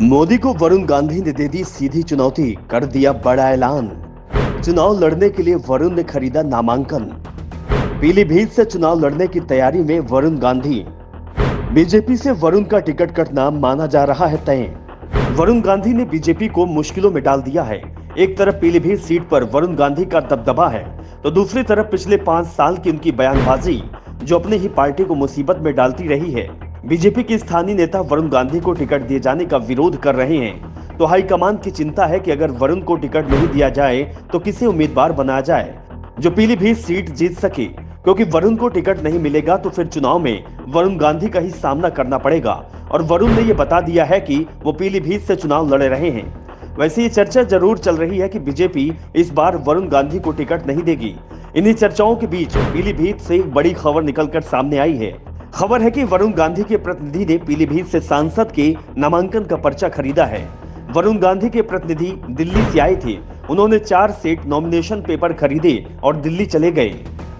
मोदी को वरुण गांधी ने दे दी सीधी चुनौती, कर दिया बड़ा ऐलान। चुनाव लड़ने के लिए वरुण ने खरीदा नामांकन। पीलीभीत से चुनाव लड़ने की तैयारी में वरुण गांधी। बीजेपी से वरुण का टिकट कटना माना जा रहा है तय। वरुण गांधी ने बीजेपी को मुश्किलों में डाल दिया है। एक तरफ पीलीभीत सीट पर वरुण गांधी का दबदबा है, तो दूसरी तरफ पिछले 5 साल की उनकी बयानबाजी जो अपने ही पार्टी को मुसीबत में डालती रही है। बीजेपी के स्थानीय नेता वरुण गांधी को टिकट दिए जाने का विरोध कर रहे हैं, तो हाईकमान की चिंता है कि अगर वरुण को टिकट नहीं दिया जाए तो किसे उम्मीदवार बनाया जाए जो पीलीभीत सीट जीत सके, क्योंकि वरुण को टिकट नहीं मिलेगा तो फिर चुनाव में वरुण गांधी का ही सामना करना पड़ेगा। और वरुण ने यह बता दिया है कि वो पीलीभीत से चुनाव लड़ रहे हैं। वैसे ये चर्चा जरूर चल रही है कि बीजेपी इस बार वरुण गांधी को टिकट नहीं देगी। इन्हीं चर्चाओं के बीच पीलीभीत से एक बड़ी खबर निकलकर सामने आई है। खबर है कि वरुण गांधी के प्रतिनिधि ने पीलीभीत से सांसद के नामांकन का पर्चा खरीदा है। वरुण गांधी के प्रतिनिधि दिल्ली से आए थे। उन्होंने 4 सेट नॉमिनेशन पेपर खरीदे और दिल्ली चले गए।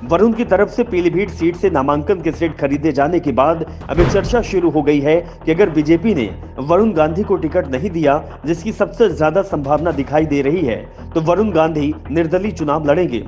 वरुण की तरफ से पीलीभीत सीट से नामांकन के सेट खरीदे जाने के बाद अभी चर्चा शुरू हो गई है कि अगर बीजेपी ने वरुण गांधी को टिकट नहीं दिया, जिसकी सबसे ज्यादा संभावना दिखाई दे रही है, तो वरुण गांधी निर्दलीय चुनाव लड़ेंगे।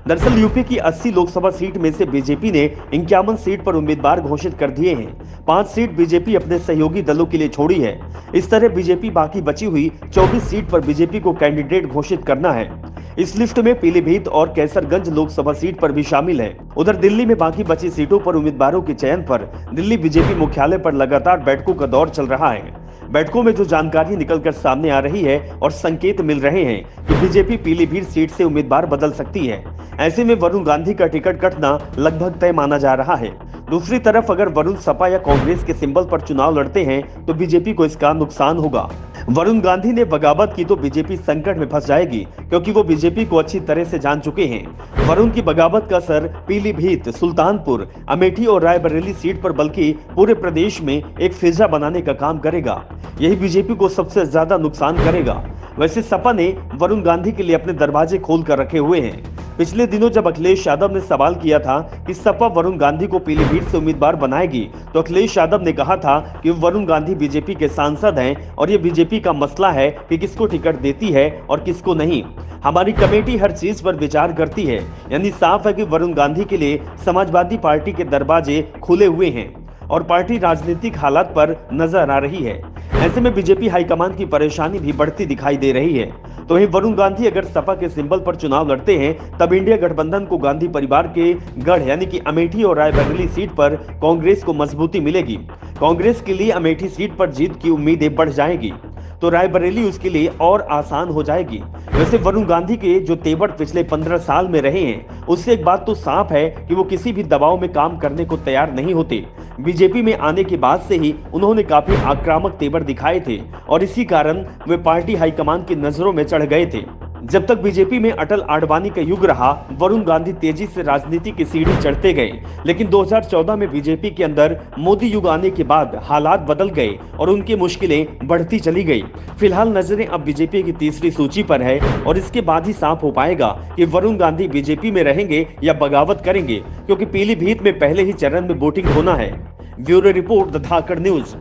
दरअसल यूपी की 80 लोकसभा सीट में से बीजेपी ने 51 सीट पर उम्मीदवार घोषित कर दिए हैं। 5 सीट बीजेपी अपने सहयोगी दलों के लिए छोड़ी है। इस तरह बीजेपी बाकी बची हुई 24 सीट पर बीजेपी को कैंडिडेट घोषित करना है। इस लिस्ट में पीलीभीत और कैसरगंज लोकसभा सीट पर भी शामिल है। उधर दिल्ली में बाकी बची सीटों पर उम्मीदवारों के चयन पर दिल्ली बीजेपी मुख्यालय पर लगातार बैठकों का दौर चल रहा है। बैठकों में जो जानकारी निकलकर सामने आ रही है और संकेत मिल रहे हैं कि बीजेपी पीलीभीत सीट से उम्मीदवार बदल सकती है। ऐसे में वरुण गांधी का टिकट कटना लगभग तय माना जा रहा है। दूसरी तरफ अगर वरुण सपा या कांग्रेस के सिंबल पर चुनाव लड़ते हैं तो बीजेपी को इसका नुकसान होगा। वरुण गांधी ने बगावत की तो बीजेपी संकट में फंस जाएगी, क्योंकि वो बीजेपी को अच्छी तरह से जान चुके हैं। वरुण की बगावत का असर पीलीभीत, सुल्तानपुर, अमेठी और रायबरेली सीट पर बल्कि पूरे प्रदेश में एक फिजा बनाने का काम करेगा। यही बीजेपी को सबसे ज्यादा नुकसान करेगा। वैसे सपा ने वरुण गांधी के लिए अपने दरवाजे खोल कर रखे हुए हैं। पिछले दिनों जब अखिलेश यादव ने सवाल किया था कि सपा वरुण गांधी को पीलीभीत से उम्मीदवार बनाएगी, तो अखिलेश यादव ने कहा था कि वरुण गांधी बीजेपी के सांसद हैं और ये बीजेपी का मसला है कि किसको टिकट देती है और किसको नहीं। हमारी कमेटी हर चीज पर विचार करती है। यानी साफ है कि वरुण गांधी के लिए समाजवादी पार्टी के दरवाजे खुले हुए हैं और पार्टी राजनीतिक हालात पर नजर आ रही है। ऐसे में बीजेपी हाईकमान की परेशानी भी बढ़ती दिखाई दे रही है। तो वहीं वरुण गांधी अगर सपा के सिंबल पर चुनाव लड़ते हैं, तब इंडिया गठबंधन को गांधी परिवार के गढ़ यानी कि अमेठी और रायबरेली सीट पर कांग्रेस को मजबूती मिलेगी। कांग्रेस के लिए अमेठी सीट पर जीत की उम्मीदें बढ़ जाएगी, तो रायबरेली उसके लिए और आसान हो जाएगी। वैसे वरुण गांधी के जो तेवर पिछले 15 साल में रहे हैं, उससे एक बात तो साफ है कि वो किसी भी दबाव में काम करने को तैयार नहीं होते। बीजेपी में आने के बाद से ही उन्होंने काफी आक्रामक तेवर दिखाए थे और इसी कारण वे पार्टी हाईकमान की नजरों में चढ़ गए थे। जब तक बीजेपी में अटल आडवाणी का युग रहा, वरुण गांधी तेजी से राजनीति की सीढ़ी चढ़ते गए। लेकिन 2014 में बीजेपी के अंदर मोदी युग आने के बाद हालात बदल गए और उनकी मुश्किलें बढ़ती चली गई। फिलहाल नजरें अब बीजेपी की तीसरी सूची पर है और इसके बाद ही साफ हो पाएगा कि वरुण गांधी बीजेपी में रहेंगे या बगावत करेंगे, क्योंकि पीलीभीत में पहले ही चरण में वोटिंग होना है। Bureau report, the Dhakad news.